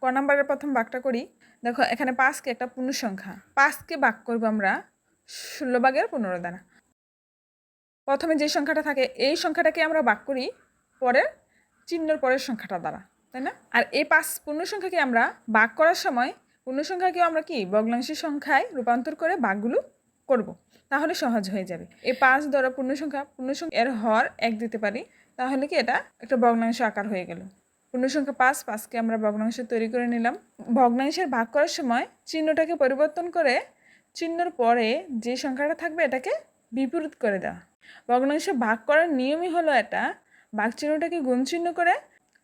ক নাম্বারের প্রথম ভাগটা করি। দেখো এখানে 5কে একটা পূর্ণ সংখ্যা, 5কে ভাগ করবো আমরা 16 ভাগের 15 দ্বারা। প্রথমে যে সংখ্যাটা থাকে এই সংখ্যাটাকে আমরা ভাগ করি পরের চিহ্নের পরের সংখ্যাটা দ্বারা, তাই না? আর এই 5 পূর্ণ সংখ্যাকে আমরা ভাগ করার সময় পূর্ণ সংখ্যাকেও আমরা কি ভগ্নাংশের সংখ্যায় রূপান্তর করে ভাগগুলো করব, তাহলে সহজ হয়ে যাবে। এই 5 দ্বারা পূর্ণ সংখ্যা এর হর 1 দিতে পারি, তাহলে কি এটা একটা ভগ্নাংশ আকার হয়ে গেল। পূর্ণ সংখ্যা 5কে আমরা ভগ্নাংশ তৈরি করে নিলাম। ভগ্নাংশের ভাগ করার সময় চিহ্নটাকে পরিবর্তন করে চিহ্নের পরে যে সংখ্যাটা থাকবে এটাকে বিপরীত করে দেওয়া। ভগ্নাংশ ভাগ করার নিয়মই হলো এটা, ভাগ চিহ্নটাকে গুণ চিহ্ন করে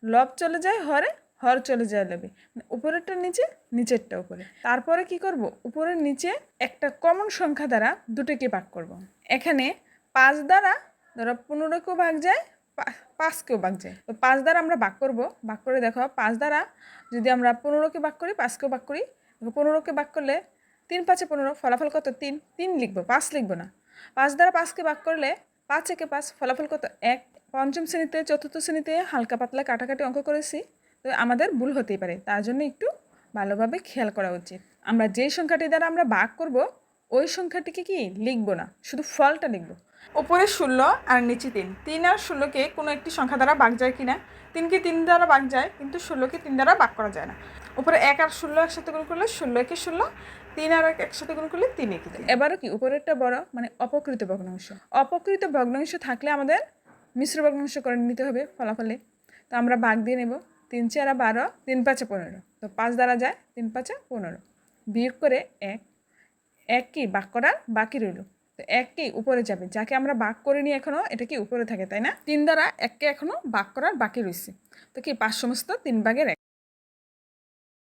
লব চলে যায় হরে, হর চলে যায় লবে, উপরেরটা নিচে নিচেরটা উপরে। তারপরে কি করব, উপরের নিচে একটা কমন সংখ্যা দ্বারা দুটোকে ভাগ করব। এখানে 5 দ্বারা ধরো 15কেও ভাগ যায়, 5কেও ভাগ যায়, তো 5 দ্বারা আমরা ভাগ করব। ভাগ করে দেখো 5 দ্বারা যদি আমরা 15কে ভাগ করি, 5কেও ভাগ করি, 15কে ভাগ করলে 3 5 15, ফলাফল কত? 3 লিখবো, 5 লিখবো না। 5 দ্বারা 5কে ভাগ করলে 5 একে 5, ফলাফল কত? 1। পঞ্চম শ্রেণীতে চতুর্থ শ্রেণীতে হালকা পাতলা কাটাকাটি অঙ্ক করেছি, তো আমাদের ভুল হতেই পারে, তার জন্য একটু ভালোভাবে খেয়াল করা উচিত। আমরা যেই সংখ্যাটি দ্বারা আমরা ভাগ করব ওই সংখ্যাটিকে কি লিখবো না, শুধু ফলটা লিখবো। উপরে 16 আর নিচে 3 আর 16কে কোনো একটি সংখ্যা দ্বারা ভাগ যায় কিনা? 3কে 3 দ্বারা ভাগ যায়, কিন্তু 16কে 3 দ্বারা ভাগ করা যায় না। উপরে 1 আর 16 একসাথে গুণ করলে 16 একে 16, 3 আর 1 একসাথে গুণ করলে 3 একে 3। এবারও কি উপরেরটা বড়, মানে অপকৃত ভগ্নাংশ। অপকৃত ভগ্নাংশ থাকলে আমাদের মিশ্র ভগ্নাংশ করে নিতে হবে ফলাফলে। তো আমরা ভাগ দিয়ে নেব, 3 4 12, 3 5 15, তো 5 দ্বারা যায় 3 5 15, বিয়োগ করে 1 কি ভাগ করার বাকি রইল, তো 1 কি উপরে যাবে, যাকে আমরা ভাগ করে নিই এখনো, এটা কি উপরে থাকে, তাই না? 3 দ্বারা 1কে এখনো ভাগ করার বাকি রয়েছে, তো কি 5 সমস্ত 3 ভাগের 1।